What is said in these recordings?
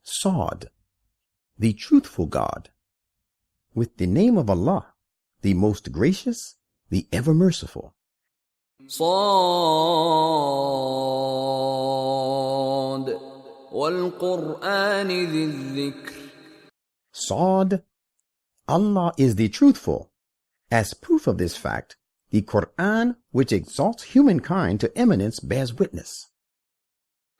Sod, the truthful God. With the name of Allah, the most gracious, the ever merciful. صاد والقرآن ذي الذكر. Sod, Allah is the truthful. As proof of this fact, the Quran, which exalts humankind to eminence, bears witness.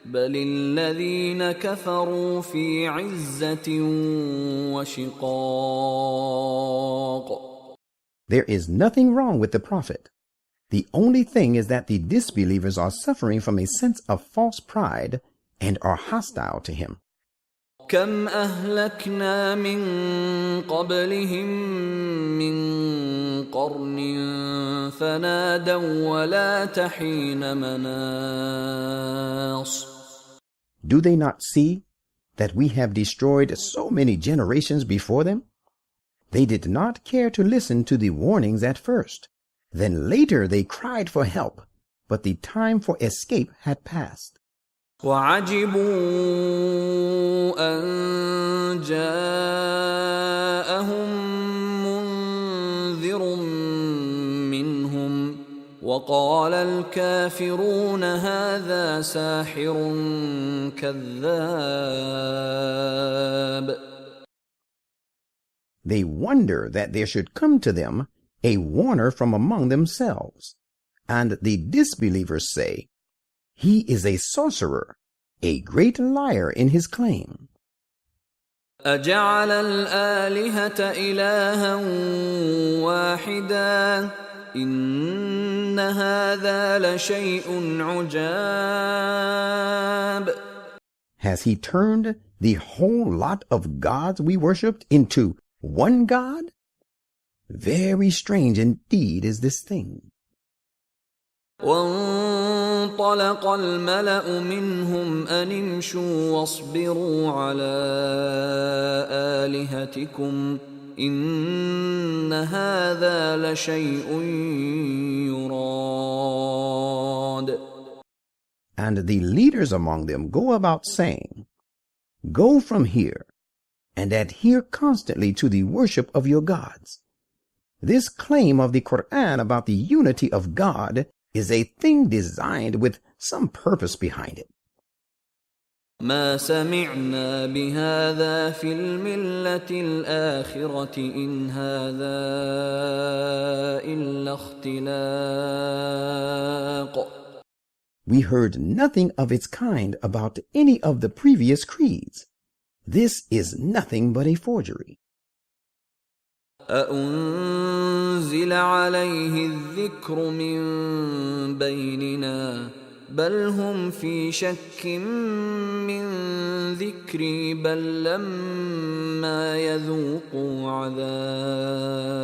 بل الذين كفروا في عزة وشقاق. There is nothing wrong with the Prophet. The only thing is that the disbelievers are suffering from a sense of false pride and are hostile to him. كم أهلكنا من قبلهم من قرن فنادوا ولا تحين مناص. Do they not see that we have destroyed so many generations before them? They did not care to listen to the warnings at first. Then later they cried for help, but the time for escape had passed. وعجبوا أن جاءهم منذر منهم وقال الكافرون هذا ساحر كذاب. They wonder that there should come to them a warner from among themselves, and the disbelievers say, he is a sorcerer, a great liar in his claim. أجعل الآلهة إلها واحدا إن هذا لشيء عجاب. Has he turned the whole lot of gods we worshipped into one God? Very strange indeed is this thing. وانطلق الملأ منهم أن امشوا واصبروا على آلهتكم إن هذا لشيء يراد. And the leaders among them go about saying, go from here and adhere constantly to the worship of your gods. This claim of the Quran about the unity of God is a thing designed with some purpose behind it. ما سمعنا بهذا في الملة الآخرة إن هذا إلا اختلاق. We heard nothing of its kind about any of the previous creeds. This is nothing but a forgery. أأنزل عليه الذكر من بيننا بل هم في شك من ذكري بل لما يذوقوا عذاب.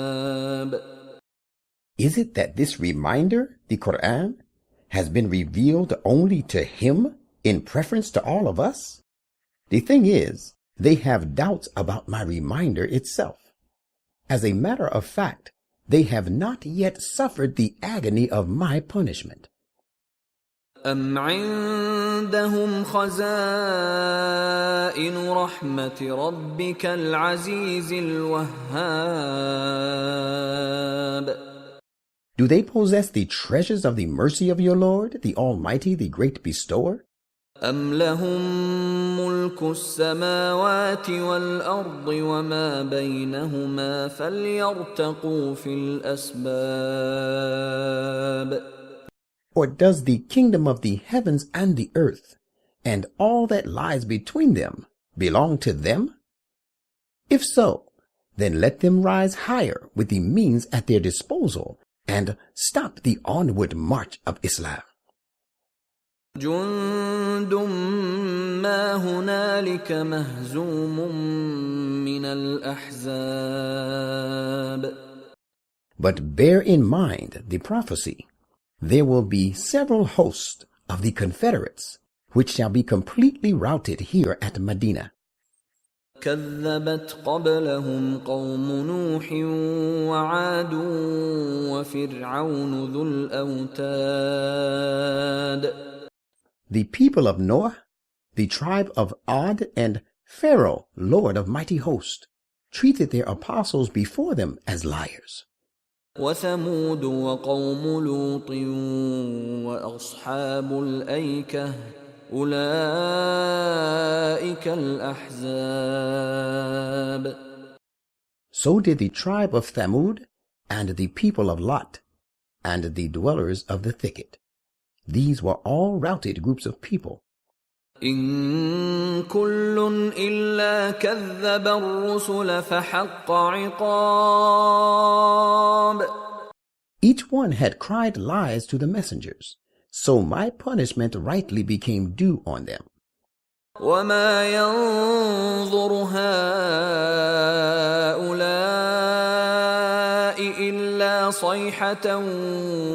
Is it that this reminder, the Quran, has been revealed only to him in preference to all of us? The thing is, they have doubts about my reminder itself. As a matter of fact, they have not yet suffered the agony of my punishment. أم عندهم خزائن رحمة ربك العزيز الوهاب. Do they possess the treasures of the mercy of your Lord, the Almighty, the Great Bestower? أم لهم ملك السماوات والأرض وما بينهما فليرتقوا في الأسباب. Or does the kingdom of the heavens and the earth, and all that lies between them, belong to them? If so, then let them rise higher with the means at their disposal, and stop the onward march of Islam. جند ما هنالك مهزوم من الأحزاب. But bear in mind the prophecy. There will be several hosts of the Confederates, which shall be completely routed here at Medina. كذبت قبلهم قوم نوح وعاد وفرعون ذو الأوتاد. The people of Noah, the tribe of Ad, and Pharaoh, Lord of mighty hosts, treated their apostles before them as liars. وثمود وقوم لوط وأصحاب الأيكة أولئك الأحزاب. So did the tribe of Thamud, and the people of Lot, and the dwellers of the thicket. These were all routed groups of people. إن كل إلا كذب الرسل فحق عقاب. Each one had cried lies to the messengers, so my punishment rightly became due on them. وما ينظر هؤلاء إلا صيحة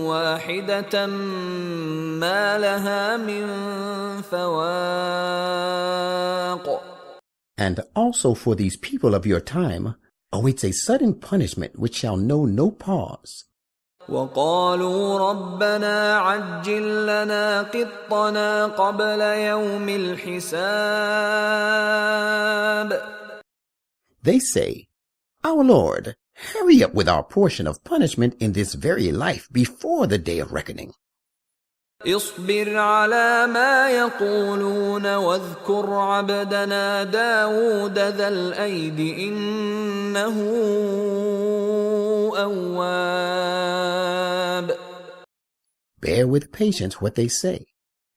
واحدة ما لها من فواق. And also for these people of your time awaits a sudden punishment which shall know no pause. وقالوا ربنا عجل لنا قطنا قبل يوم الحساب. They say, Our Lord, hurry up with our portion of punishment in this very life before the day of reckoning. اصبر على ما يقولون واذكر عبدنا داود ذا الأيد إنه أواب. Bear with patience what they say,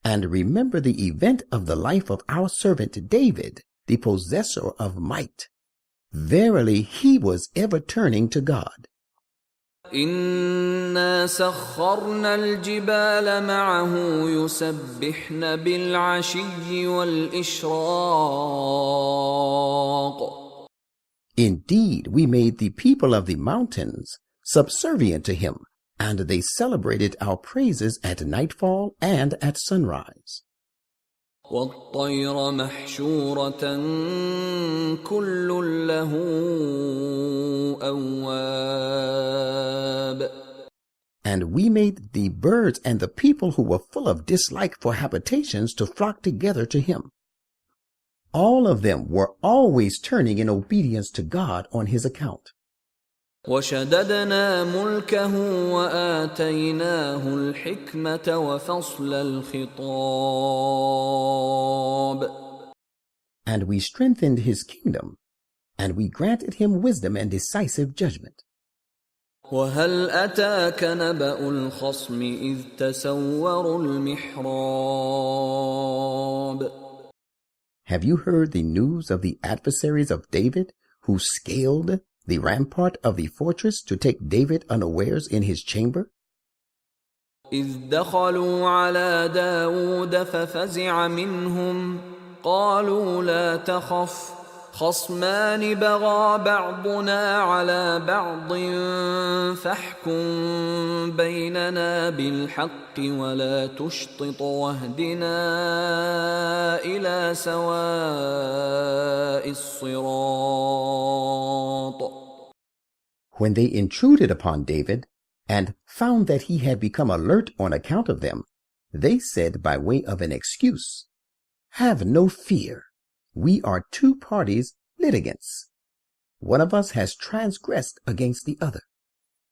and remember the event of the life of our servant David, the possessor of might. Verily he was ever turning to God. إنا سخرنا الجبال معه يسبحن بالعشي والإشراق. Indeed, we made the people of the mountains subservient to him, and they celebrated our praises at nightfall and at sunrise. والطير محشورة كل له أواب. And we made the birds and the people who were full of dislike for habitations to flock together to him. All of them were always turning in obedience to God on his account. وشددنا ملكه وآتيناه الحكمة وفصل الخطاب. And we strengthened his kingdom, and we granted him wisdom and decisive judgment. وهل أتاك نبأ الخصم إذ تسوروا المحراب. Have you heard the news of the adversaries of David who scaled the rampart of the fortress to take David unawares in his chamber? إذ دخلوا على داود ففزع منهم قالوا لا تخف خصمان بغى بعضنا على بعض فاحكم بيننا بالحق ولا تشطط واهدنا إلى سواء الصراط. When they intruded upon David and found that he had become alert on account of them, they said by way of an excuse, Have no fear. We are two parties litigants. One of us has transgressed against the other.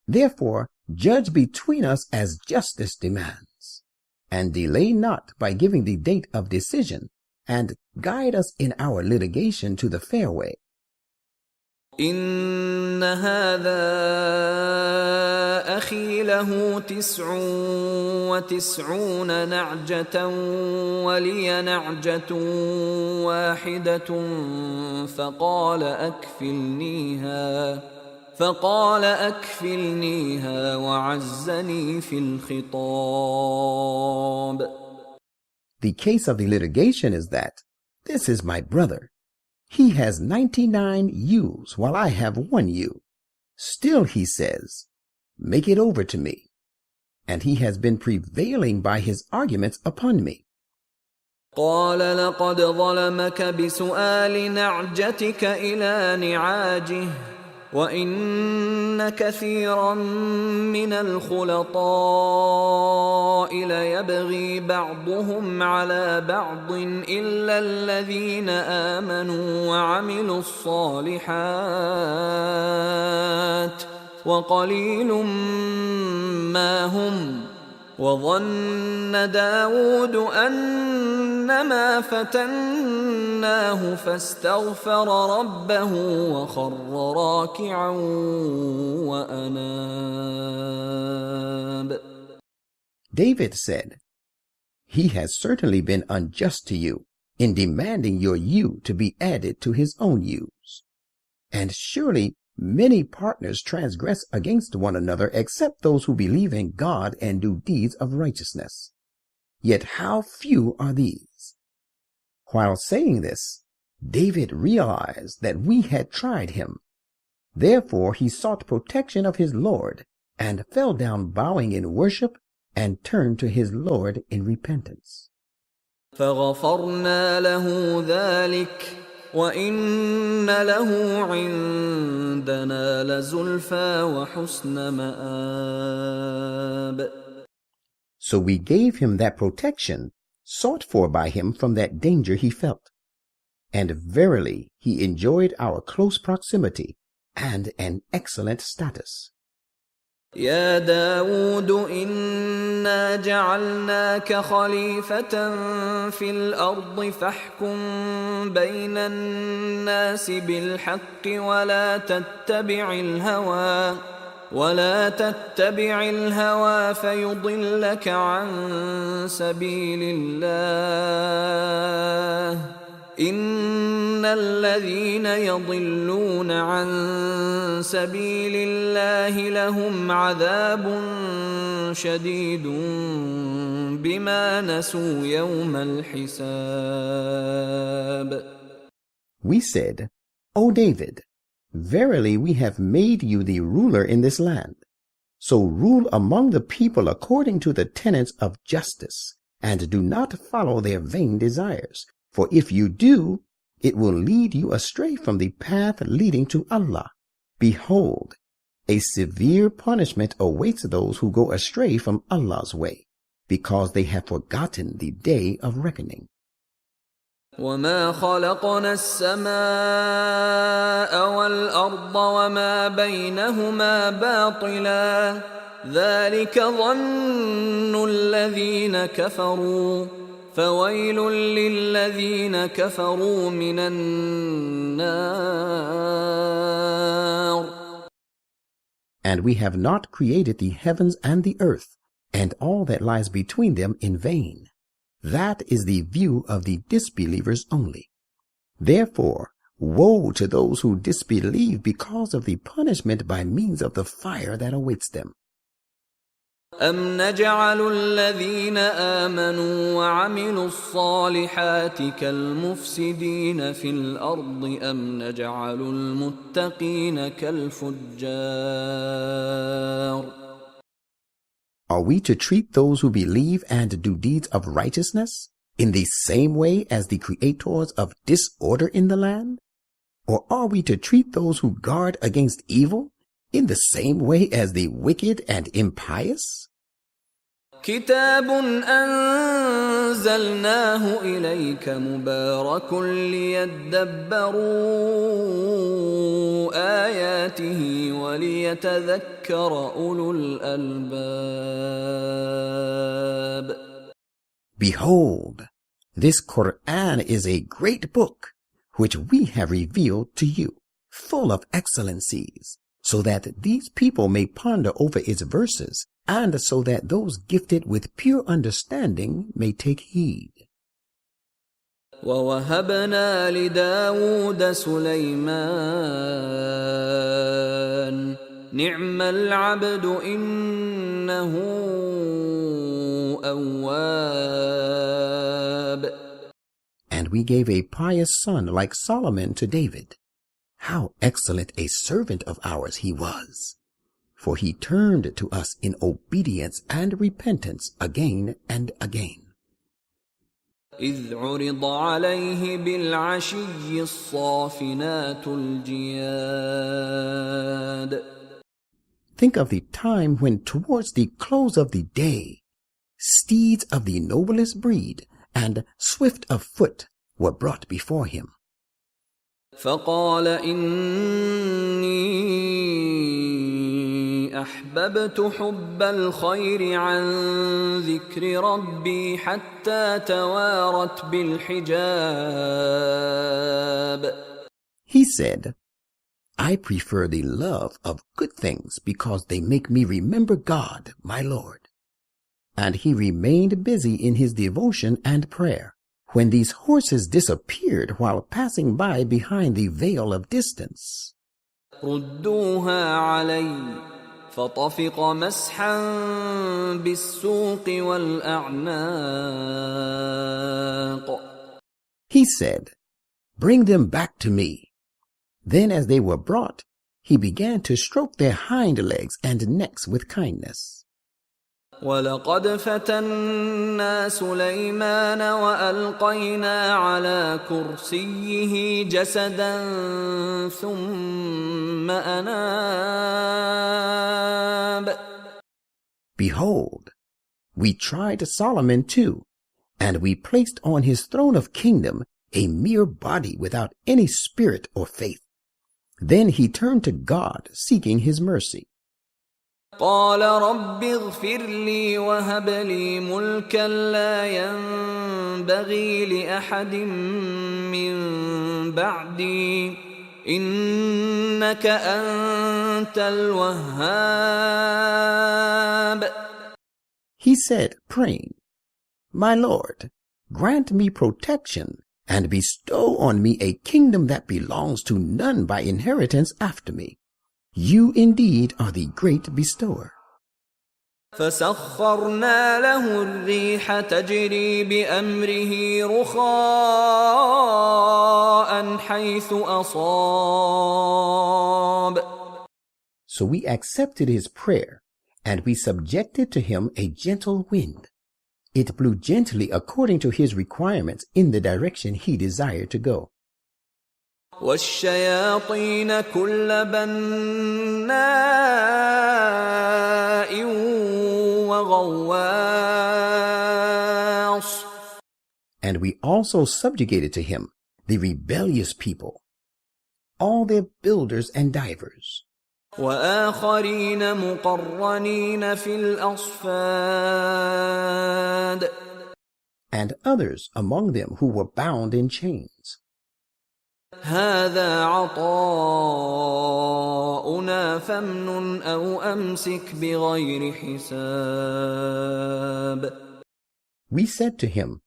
Therefore, judge between us as justice demands, and delay not by giving the date of decision, and guide us in our litigation to the fair way. إن هذا أخي له 99 نعجة ولي نعجة واحدة فقال أكفلنيها وعزني في الخطاب. The case of the litigation is that this is my brother. He has 99 ewes while I have 1 ewe. Still, he says, make it over to me. And he has been prevailing by his arguments upon me. قال لقد ظلمك بسؤال نعجتك إلى نعاجه وَإِنَّ كَثِيرًا مِّنَ الْخُلَطَاءِ لَيَبْغِي بَعْضُهُمْ عَلَى بَعْضٍ إِلَّا الَّذِينَ آمَنُوا وَعَمِلُوا الصَّالِحَاتِ وَقَلِيلٌ مَّا هُمْ وَظَنَّ دَاوُودُ أَنَّمَا فَتَنَّاهُ فَاسْتَغْفَرَ رَبَّهُ وَخَرَّ رَاكِعًا وَأَنَابَ. David said, "He has certainly been unjust to you in demanding your ewe to be added to his own ewes. And surely many partners transgress against one another except those who believe in God and do deeds of righteousness. Yet how few are these?" While saying this, David realized that we had tried him. Therefore he sought protection of his Lord and fell down bowing in worship and turned to his Lord in repentance. فَغَفَرْنَا لَهُ ذَلِكَ وَإِنَّ لَهُ عِندَنَا لَزُلْفَىٰ وَحُسْنَ مَآبٍ. So we gave him that protection sought for by him from that danger he felt. And verily he enjoyed our close proximity and an excellent status. يا داود إنا جعلناك خليفة في الأرض فاحكم بين الناس بالحق ولا تتبع الهوى فيضلك عن سبيل الله إن الذين يضلون عن سبيل الله لهم عذاب شديد بما نسوا يوم الحساب. We said, O David, verily we have made you the ruler in this land. So rule among the people according to the tenets of justice, and do not follow their vain desires. For if you do, it will lead you astray from the path leading to Allah. Behold, a severe punishment awaits those who go astray from Allah's way, because they have forgotten the day of reckoning. وَمَا خَلَقْنَا السَّمَاءَ وَالْأَرْضَ وَمَا بَيْنَهُمَا بَاطِلًا ذَلِكَ ظَنُّ الَّذِينَ كَفَرُوا فَوَيْلٌ لِّلَّذِينَ كَفَرُوا مِنَ النَّارِ. And we have not created the heavens and the earth, and all that lies between them in vain. That is the view of the disbelievers only. Therefore, woe to those who disbelieve because of the punishment by means of the fire that awaits them. أَمْ نَجْعَلُ الَّذِينَ آمَنُوا وَعَمِلُوا الصَّالِحَاتِ كَالْمُفْسِدِينَ فِي الْأَرْضِ أَمْ نَجْعَلُ الْمُتَّقِينَ كَالْفُجَّارِ. Are we to treat those who believe and do deeds of righteousness in the same way as the creators of disorder in the land? Or are we to treat those who guard against evil in the same way as the wicked and impious? كتاب أنزلناه إليك مبارك ليدبروا آياته وليتذكر أولو الألباب. Behold, this Quran is a great book which we have revealed to you, full of excellencies, so that these people may ponder over its verses, and so that those gifted with pure understanding may take heed. وَوَهَبْنَا لِدَاوُودَ سُلَيْمَانَ نِعْمَ الْعَبْدُ إِنَّهُ أَوَّابٌ. And we gave a pious son like Solomon to David. How excellent a servant of ours he was! For he turned to us in obedience and repentance again and again. إذ عرض عليه بالعشي الصافنات الجياد. Think of the time when towards the close of the day, steeds of the noblest breed and swift of foot were brought before him. فقال إني أحببت حب الخير عن ذكر ربي حتى توارت بالحجاب. He said, I prefer the love of good things because they make me remember God, my Lord. And he remained busy in his devotion and prayer when these horses disappeared while passing by behind the veil of distance. ردوها علي فطفق مسحا بالسوق والأعناق. He said, Bring them back to me. Then as they were brought, he began to stroke their hind legs and necks with kindness. وَلَقَدْ فَتَنَّا سُلَيْمَانَ وَأَلْقَيْنَا عَلَى كُرْسِيِّهِ جَسَدًا ثُمَّ أَنَابَ. Behold, we tried Solomon too, and we placed on his throne of kingdom a mere body without any spirit or faith. Then he turned to God, seeking his mercy. قال رب اغفر لي وهب لي ملكا لا ينبغي لأحد من بعدي إنك أنت الوهاب. He said, praying, My Lord, grant me protection and bestow on me a kingdom that belongs to none by inheritance after me. You indeed are the great bestower. فسخرنا له الريح تجري بأمره رخاء حيث أصاب. So we accepted his prayer, and we subjected to him a gentle wind. It blew gently according to his requirements in the direction he desired to go. والشياطين كل بناء وغواص. And we also subjugated to him the rebellious people, all their builders and divers. وآخرين مقرنين في الأصفاد. And others among them who were bound in chains. هذا عطاؤنا فامنن أو أمسك بغير حساب. We said to him,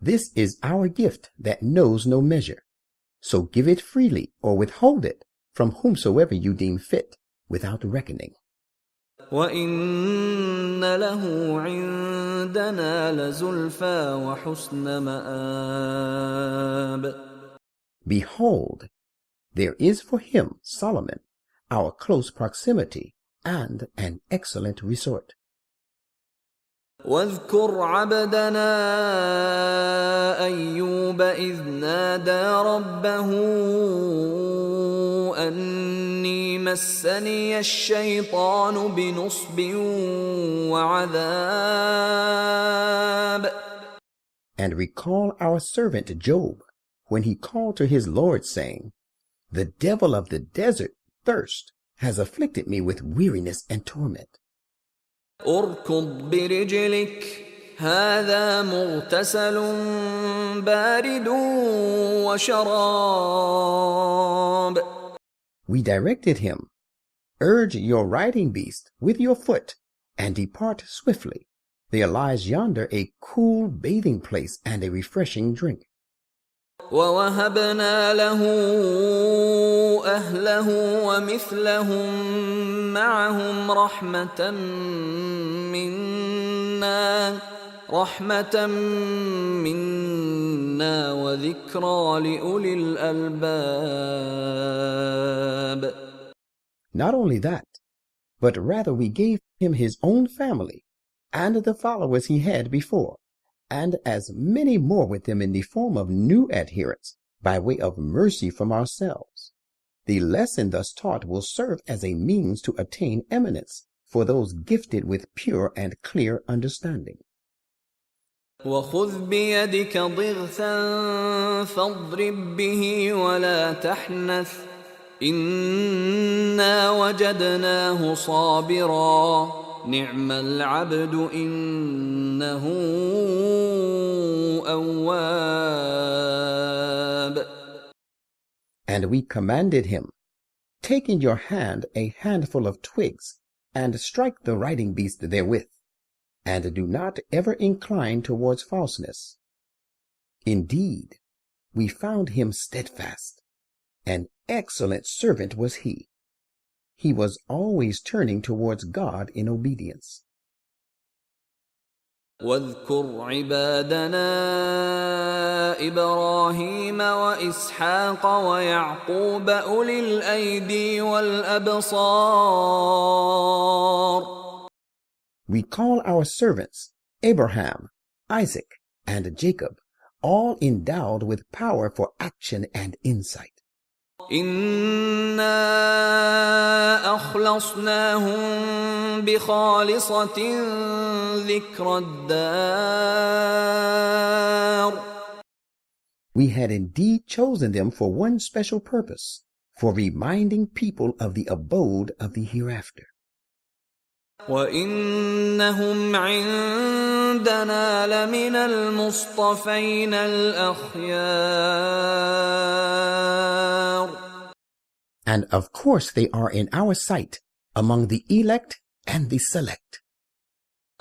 This is our gift that knows no measure. So give it freely or withhold it from whomsoever you deem fit, without reckoning. وَإِنَّ لَهُ عِندَنَا لَزُلْفَى وَحُسْنَ مَآبٍ. Behold, there is for him, Solomon, our close proximity and an excellent resort. واذكر عبدنا أيوب إذ نادى ربه أني مسني الشيطان بنصب وعذاب. And recall our servant Job, when he called to his Lord, saying, The devil of the desert, thirst, has afflicted me with weariness and torment. اركض برجلك هذا مغتسل بارد وشراب. We directed him, Urge your riding beast with your foot, and depart swiftly. There lies yonder a cool bathing place and a refreshing drink. ووهبنا له أهله ومثلهم معهم رحمة منا وذكرى لأولي الألباب. Not only that, but rather we gave him his own family and the followers he had before, and as many more with them in the form of new adherents, by way of mercy from ourselves. The lesson thus taught will serve as a means to attain eminence for those gifted with pure and clear understanding. وخذ بيدك ضغثا فاضرب به ولا تحنث إنا وجدناه صابرا نعم العبد إنه أواب. And we commanded him, take in your hand a handful of twigs, and strike the riding beast therewith, and do not ever incline towards falseness. Indeed, we found him steadfast. An excellent servant was he. He was always turning towards God in obedience. واذكر عبادنا إبراهيم وإسحاق ويعقوب أولي الأيدي والأبصار. Recall our servants, Abraham, Isaac, and Jacob, all endowed with power for action and insight. إنا أخلصناهم بخالصة ذكر الدار. We had indeed chosen them for one special purpose, for reminding people of the abode of the hereafter. وَإِنَّهُمْ عِندَنَا لَمِنَ الْمُصْطَفَيْنَ الْأَخْيَارِ. And of course they are in our sight, among the elect and the select.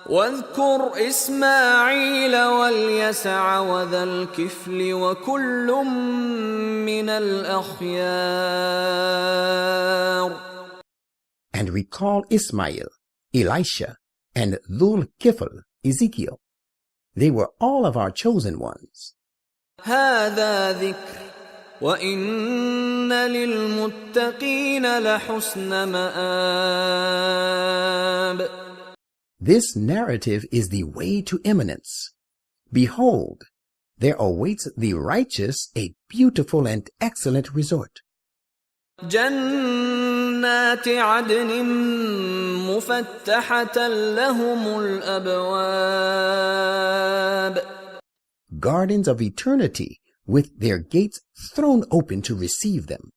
وَاذْكُرْ إِسْمَاعِيلَ وَالْيَسَعَ وَذَا الْكِفْلِ وَكُلٌّ مِّنَ الْأَخْيَارِ. And recall Ismail, Elisha, and Dhul Kifl, Ezekiel. They were all of our chosen ones. هذا ذكر وإن للمتقين لحسن مآب. This narrative is the way to eminence. Behold, there awaits the righteous a beautiful and excellent resort. جنات عدن مفتحة لهم الأبواب. Gardens of eternity with their gates thrown open to receive them.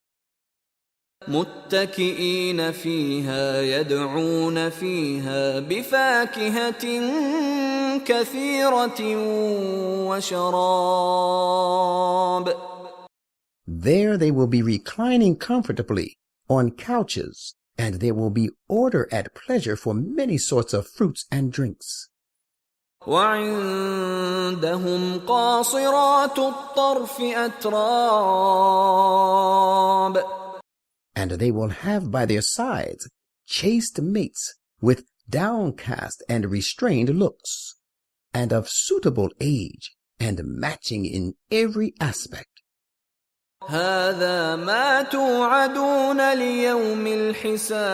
متكئين فيها يدعون فيها بفاكهة كثيرة وشراب. There they will be reclining comfortably on couches, and there will be order at pleasure for many sorts of fruits and drinks. وعندهم قاصرات الطرف أتراب. And they will have by their sides chaste mates with downcast and restrained looks, and of suitable age and matching in every aspect. هذا ما توعدون ليوم الحساب.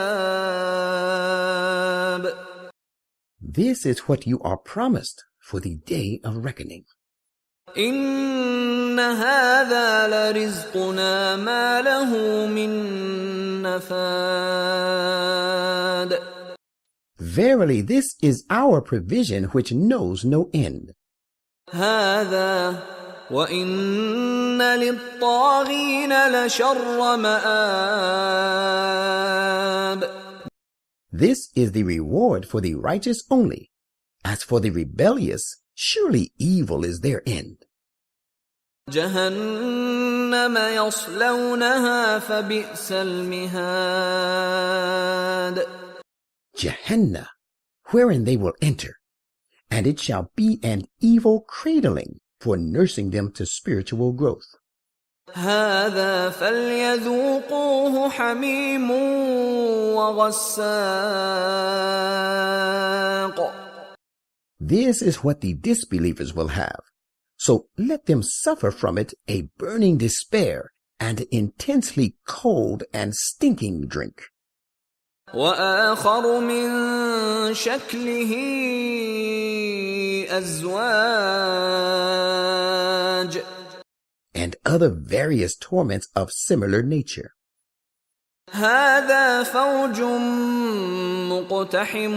This is what you are promised for the day of reckoning. إن هذا لرزقنا ما له من نفاد. Verily, this is our provision which knows no end. هذا وإن للطاغين لشر مآب. This is the reward for the righteous only. As for the rebellious, surely evil is their end. جهنم يصلونها فبئس المهاد. Gehenna, wherein they will enter, and it shall be an evil cradling for nursing them to spiritual growth. هذا فليذوقوه حميم وغساق. This is what the disbelievers will have. So let them suffer from it a burning despair and intensely cold and stinking drink. وآخر من شكله أزواج. And other various torments of similar nature. هذا فوج مقتحم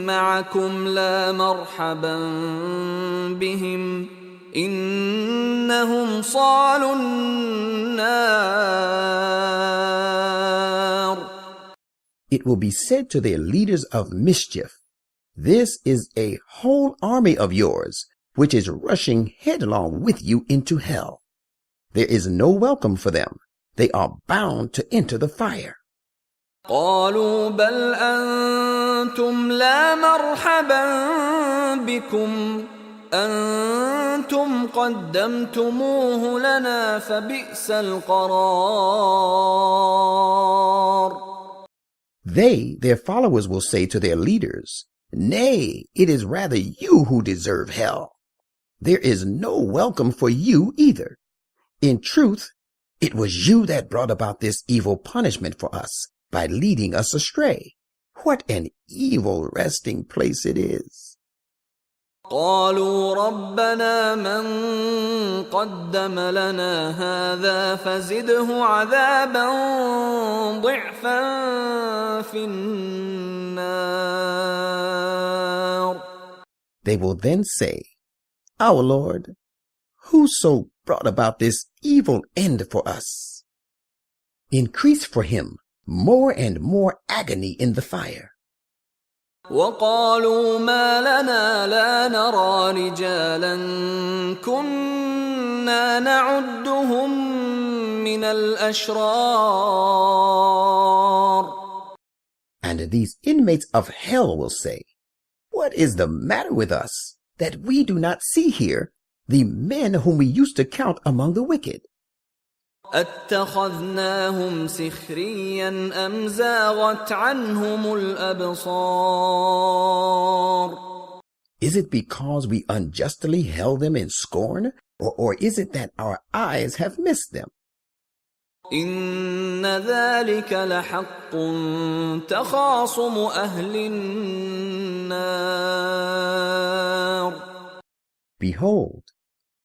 معكم لا مرحبا بهم إنهم صالوا النار. It will be said to their leaders of mischief, "This is a whole army of yours, which is rushing headlong with you into hell. There is no welcome for them. They are bound to enter the fire." قالوا بل أنتم لا مرحبا بكم أنتم قدمتموه لنا فبئس القرار. They, their followers, will say to their leaders, "Nay, it is rather you who deserve hell. There is no welcome for you either. In truth, it was you that brought about this evil punishment for us by leading us astray. What an evil resting place it is." قالوا ربنا من قدم لنا هذا فزده عذابا ضعفا في النار. They will then say, "Our Lord, whoso brought about this evil end for us, increase for him more and more agony in the fire." وقالوا ما لنا لا نرى رجالا كنا نعدهم من الأشرار. And these inmates of hell will say, "What is the matter with us that we do not see here the men whom we used to count among the wicked? أتخذناهم سخريا أم زاغت عنهم الأبصار. Is it because we unjustly held them in scorn, or is it that our eyes have missed them?" إن ذلك لحق تخاصم أهل النار. Behold,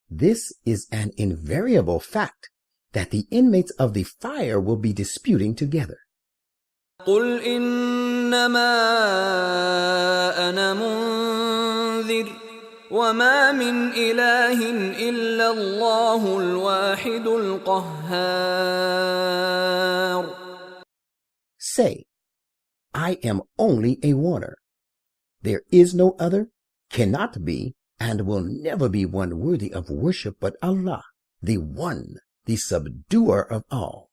this is an invariable fact, that the inmates of the fire will be disputing together. قل إنما أنا منذر وما من إله إلا الله الواحد القهار. Say, "I am only a warner. There is no other, cannot be, and will never be one worthy of worship but Allah, the one, the subduer of all."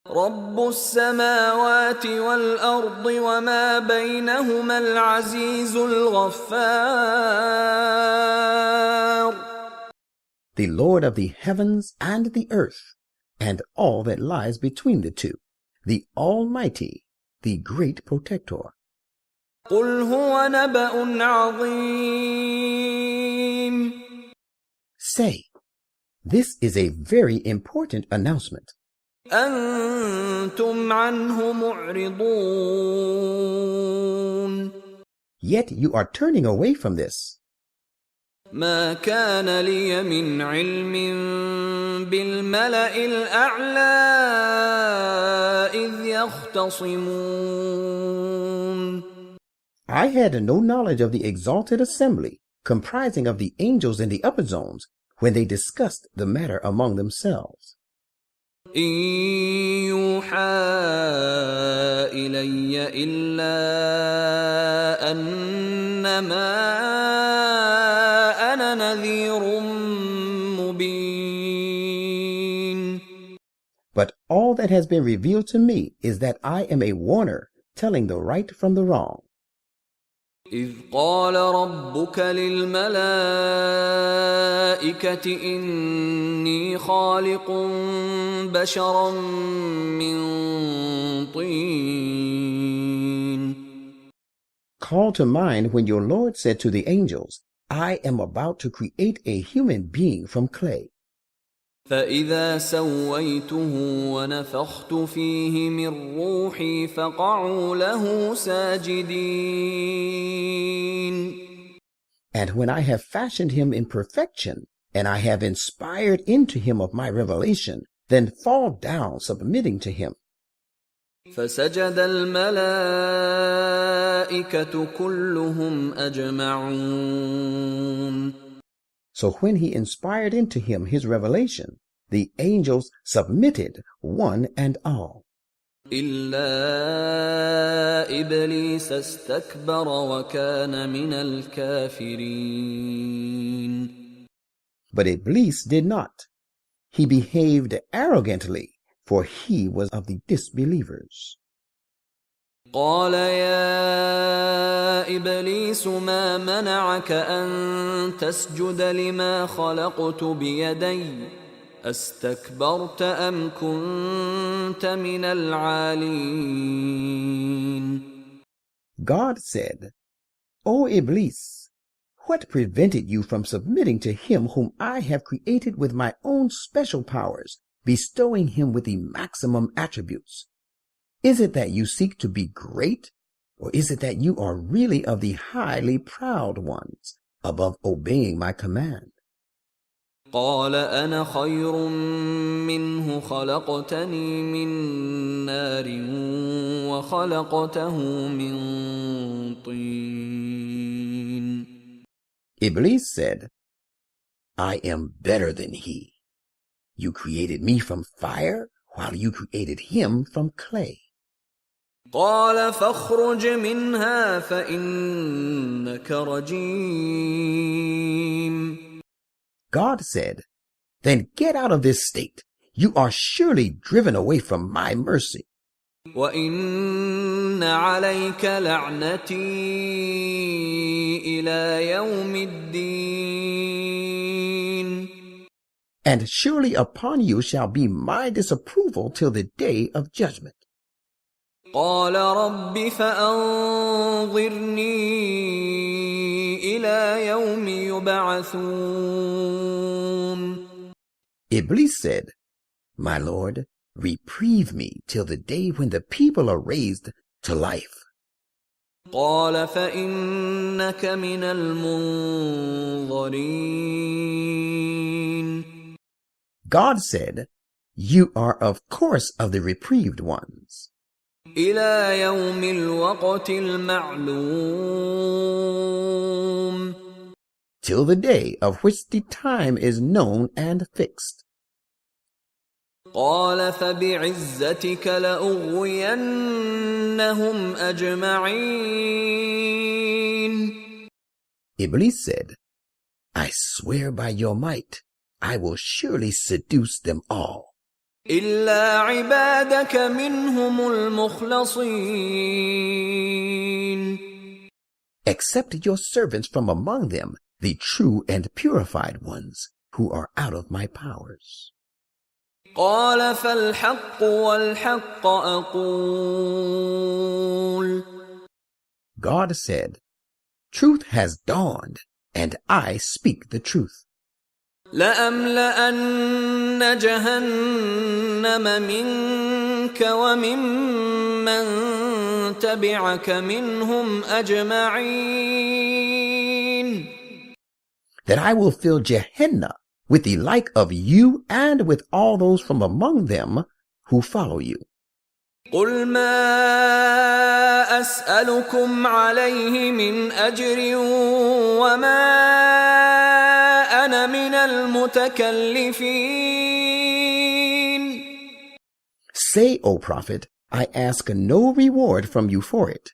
رب السماوات والأرض وما بينهما العزيز الغفار. The Lord of the heavens and the earth, and all that lies between the two, the Almighty, the Great Protector. قل هو نبأ عظيم. Say, this is a very important announcement. أنتم عنه معرضون. Yet you are turning away from this. ما كان لي من علم بالملأ الأعلى إذ يختصمون. I had no knowledge of the exalted assembly, comprising of the angels in the upper zones, when they discussed the matter among themselves. إن يوحى إلي إلا أنما أنا نذير مبين. But all that has been revealed to me is that I am a warner, telling the right from the wrong. إذ قال ربك للملائكة إني خالق بشرا من طين. Call to mind when your Lord said to the angels, "I am about to create a human being from clay." فإذا سويته ونفخت فيه من روحي فقعوا له ساجدين. And when I have fashioned him in perfection, and I have inspired into him of my revelation, then fall down submitting to him. فسجد الملائكة كلهم أجمعون. So when he inspired into him his revelation, the angels submitted one and all. إلا إبليس استكبر وكان من الكافرين. But Iblis did not. He behaved arrogantly, for he was of the disbelievers. قال يا إبليس ما منعك أن تسجد لما خلقت بيدي أستكبرت أم كنت من العالين. God said, O Iblis, what prevented you from submitting to him whom I have created with my own special powers, bestowing him with the maximum attributes? Is it that you seek to be great, or is it that you are really of the highly proud ones, above obeying my command? قال أنا خير منه خلقتني من نار وخلقته من طين. Iblis said, I am better than he. You created me from fire, while you created him from clay. قال فاخرج منها فإنك رجيم. God said, then get out of this state. You are surely driven away from my mercy. وَإِنَّ عَلَيْكَ لَعْنَتِي إِلَى يَوْمِ الدِّينِ. And surely upon you shall be my disapproval till the day of judgment. قال رب فأنظرني إلى يوم يبعثون. Iblis said, my Lord, reprieve me till the day when the people are raised to life. قال فإنك من المنظرين. God said, you are of course of the reprieved ones. إلى يوم الوقت المعلوم. Till the day of which the time is known and fixed. قال فبعزتك لأغوينهم أجمعين. Iblis said, I swear by your might, I will surely seduce them all. إلا عبادك منهم المخلصين. Except your servants from among them, the true and purified ones, who are out of my powers. قال فالحق والحق أقول. God said, truth has dawned, and I speak the truth. لأملأن جهنم منك وممن تبعك منهم أجمعين. That I will fill Gehenna with the like of you and with all those from among them who follow you. قل ما أسألكم عليه من أجر وما أنا من المتكلفين. Say, O Prophet, I ask no reward from you for it,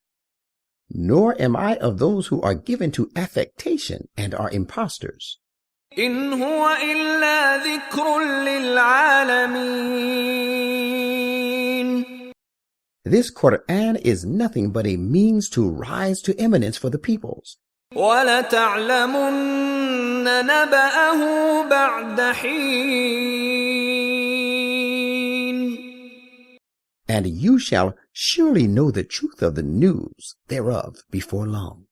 nor am I of those who are given to affectation and are impostors. إن هو إلا ذكر للعالمين. This Quran is nothing but a means to rise to eminence for the peoples. وَلَتَعْلَمُنَّ نَبَأَهُ بَعْدَ حِينٍ. And you shall surely know the truth of the news thereof before long.